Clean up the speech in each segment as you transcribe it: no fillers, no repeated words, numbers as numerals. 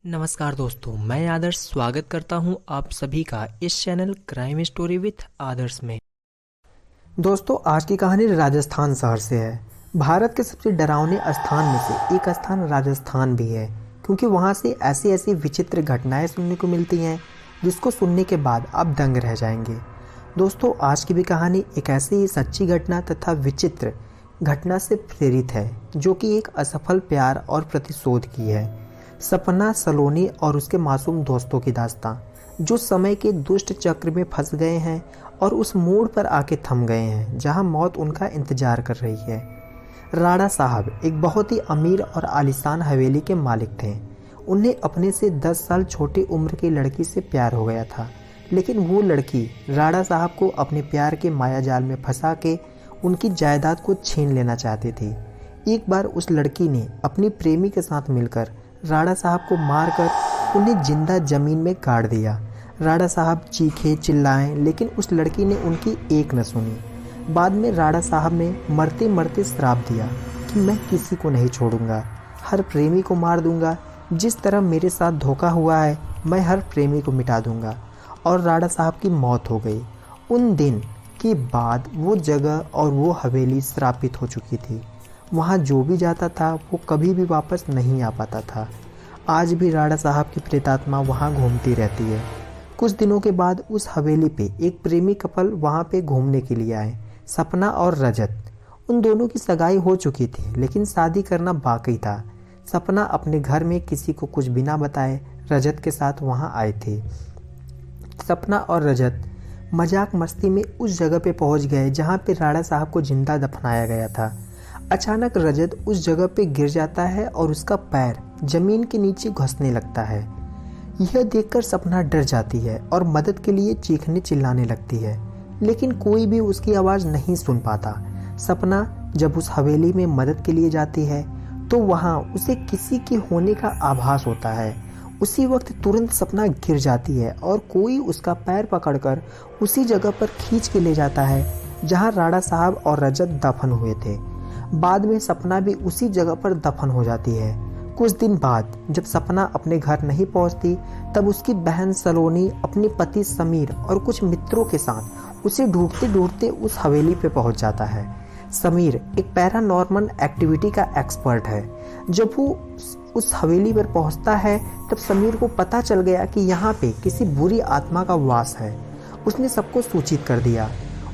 नमस्कार दोस्तों, मैं आदर्श स्वागत करता हूं आप सभी का इस चैनल क्राइम स्टोरी विथ आदर्श में। दोस्तों, आज की कहानी राजस्थान शहर से है। भारत के सबसे डरावने स्थान में से एक स्थान राजस्थान भी है, क्योंकि वहाँ से ऐसी ऐसी विचित्र घटनाएं सुनने को मिलती हैं जिसको सुनने के बाद आप दंग रह जाएंगे। दोस्तों, आज की भी कहानी एक ऐसी ही सच्ची घटना तथा विचित्र घटना से प्रेरित है, जो कि एक असफल प्यार और प्रतिशोध की है। सपना सलोनी और उसके मासूम दोस्तों की दास्तां, जो समय के दुष्ट चक्र में फंस गए हैं और उस मोड़ पर आके थम गए हैं जहां मौत उनका इंतजार कर रही है। राणा साहब एक बहुत ही अमीर और आलीशान हवेली के मालिक थे। उन्हें अपने से 10 साल छोटी उम्र की लड़की से प्यार हो गया था, लेकिन वो लड़की राणा साहब को अपने प्यार के मायाजाल में फंसा के उनकी जायदाद को छीन लेना चाहती थी। एक बार उस लड़की ने अपनी प्रेमी के साथ मिलकर राणा साहब को मारकर उन्हें जिंदा जमीन में गाड़ दिया। राणा साहब चीखे चिल्लाए, लेकिन उस लड़की ने उनकी एक न सुनी। बाद में राणा साहब ने मरते मरते श्राप दिया कि मैं किसी को नहीं छोड़ूंगा, हर प्रेमी को मार दूंगा। जिस तरह मेरे साथ धोखा हुआ है, मैं हर प्रेमी को मिटा दूंगा। और राणा साहब की मौत हो गई। उन दिन के बाद वो जगह और वो हवेली श्रापित हो चुकी थी। वहाँ जो भी जाता था वो कभी भी वापस नहीं आ पाता था। आज भी राणा साहब की प्रेतात्मा वहाँ घूमती रहती है। कुछ दिनों के बाद उस हवेली पे एक प्रेमी कपल वहाँ पे घूमने के लिए आए, सपना और रजत। उन दोनों की सगाई हो चुकी थी, लेकिन शादी करना बाकी था। सपना अपने घर में किसी को कुछ बिना बताए रजत के साथ वहाँ आए थे। सपना और रजत मजाक मस्ती में उस जगह पे पहुँच गए जहाँ पे राणा साहब को जिंदा दफनाया गया था। अचानक रजत उस जगह पे गिर जाता है और उसका पैर जमीन के नीचे घुसने लगता है। यह देखकर सपना डर जाती है और मदद के लिए चीखने चिल्लाने लगती है, लेकिन कोई भी उसकी आवाज़ नहीं सुन पाता। सपना जब उस हवेली में मदद के लिए जाती है तो वहाँ उसे किसी के होने का आभास होता है। उसी वक्त तुरंत सपना गिर जाती है और कोई उसका पैर पकड़कर उसी जगह पर खींच के ले जाता है जहाँ राणा साहब और रजत दफन हुए थे। बाद में सपना भी उसी जगह पर दफन हो जाती है। कुछ दिन बाद जब सपना अपने घर नहीं पहुंचती, तब उसकी बहन सलोनी अपने पति समीर और कुछ मित्रों के साथ उसे ढूंढते ढूंढते उस हवेली पे पहुंच जाता है। समीर एक पैरानॉर्मल एक्टिविटी का एक्सपर्ट है। जब वो उस हवेली पर पहुंचता है तब समीर को पता चल गया कि यहाँ पे किसी बुरी आत्मा का वास है। उसने सबको सूचित कर दिया।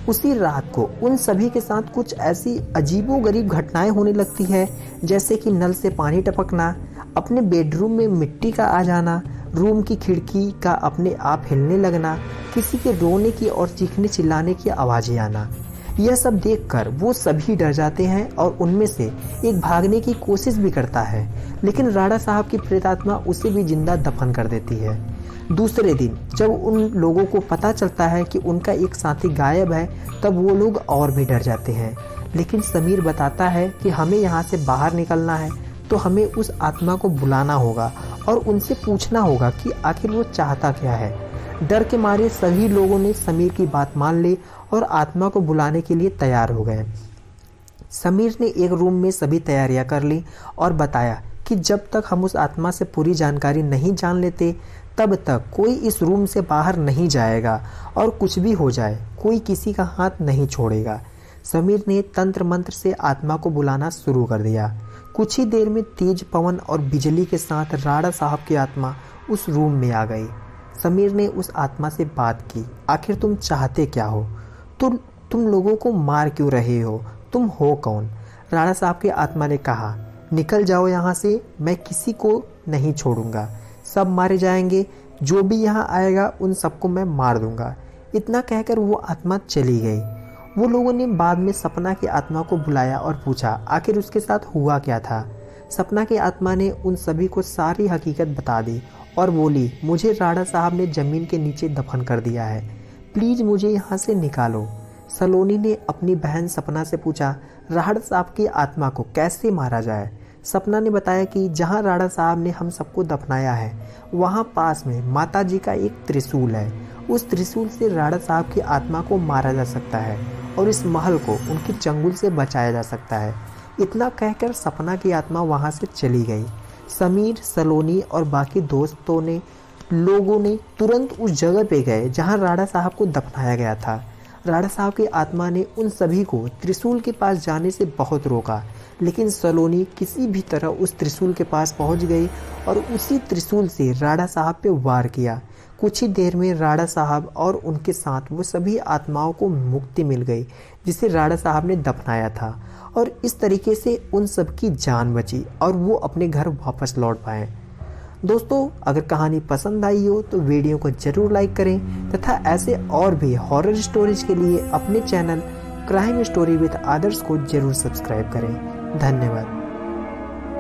उसी रात को उन सभी के साथ कुछ ऐसी अजीबोगरीब घटनाएं होने लगती है, जैसे कि नल से पानी टपकना, अपने बेडरूम में मिट्टी का आ जाना, रूम की खिड़की का अपने आप हिलने लगना, किसी के रोने की और चीखने चिल्लाने की आवाज़ें आना। यह सब देखकर वो सभी डर जाते हैं और उनमें से एक भागने की कोशिश भी करता है, लेकिन राणा साहब की प्रेतात्मा उसे भी जिंदा दफन कर देती है। दूसरे दिन जब उन लोगों को पता चलता है कि उनका एक साथी गायब है, तब वो लोग और भी डर जाते हैं। लेकिन समीर बताता है कि हमें यहाँ से बाहर निकलना है तो हमें उस आत्मा को बुलाना होगा और उनसे पूछना होगा कि आखिर वो चाहता क्या है। डर के मारे सभी लोगों ने समीर की बात मान ली और आत्मा को बुलाने के लिए तैयार हो गए। समीर ने एक रूम में सभी तैयारियां कर ली और बताया कि जब तक हम उस आत्मा से पूरी जानकारी नहीं जान लेते, तब तक कोई इस रूम से बाहर नहीं जाएगा और कुछ भी हो जाए कोई किसी का हाथ नहीं छोड़ेगा। समीर ने तंत्र मंत्र से आत्मा को बुलाना शुरू कर दिया। कुछ ही देर में तेज पवन और बिजली के साथ राणा साहब की आत्मा उस रूम में आ गई। समीर ने उस आत्मा से बात की, आखिर तुम चाहते क्या हो? तुम लोगों को मार क्यों रहे हो? तुम हो कौन? राणा साहब की आत्मा ने कहा, निकल जाओ यहाँ से, मैं किसी को नहीं छोड़ूंगा, सब मारे जाएंगे, जो भी यहाँ आएगा उन सबको मैं मार दूंगा। इतना कहकर वो आत्मा चली गई। वो लोगों ने बाद में सपना की आत्मा को बुलाया और पूछा आखिर उसके साथ हुआ क्या था। सपना की आत्मा ने उन सभी को सारी हकीकत बता दी और बोली, मुझे राणा साहब ने जमीन के नीचे दफन कर दिया है, प्लीज़ मुझे यहाँ से निकालो। सलोनी ने अपनी बहन सपना से पूछा, राणा साहब की आत्मा को कैसे मारा जाए? सपना ने बताया कि जहाँ राणा साहब ने हम सबको दफनाया है, वहाँ पास में माता जी का एक त्रिशूल है। उस त्रिशूल से राणा साहब की आत्मा को मारा जा सकता है और इस महल को उनकी चंगुल से बचाया जा सकता है। इतना कहकर सपना की आत्मा वहां से चली गई। समीर, सलोनी और बाकी लोगों ने तुरंत उस जगह पे गए जहां राणा साहब को दफनाया गया था। राणा साहब की आत्मा ने उन सभी को त्रिशूल के पास जाने से बहुत रोका, लेकिन सलोनी किसी भी तरह उस त्रिशूल के पास पहुंच गई और उसी त्रिशूल से राणा साहब पे वार किया। कुछ ही देर में राणा साहब और उनके साथ वो सभी आत्माओं को मुक्ति मिल गई जिसे राणा साहब ने दफनाया था, और इस तरीके से उन सब की जान बची और वो अपने घर वापस लौट पाए। दोस्तों, अगर कहानी पसंद आई हो तो वीडियो को जरूर लाइक करें तथा ऐसे और भी हॉरर स्टोरीज के लिए अपने चैनल क्राइम स्टोरी विद आदर्श को जरूर सब्सक्राइब करें। धन्यवाद।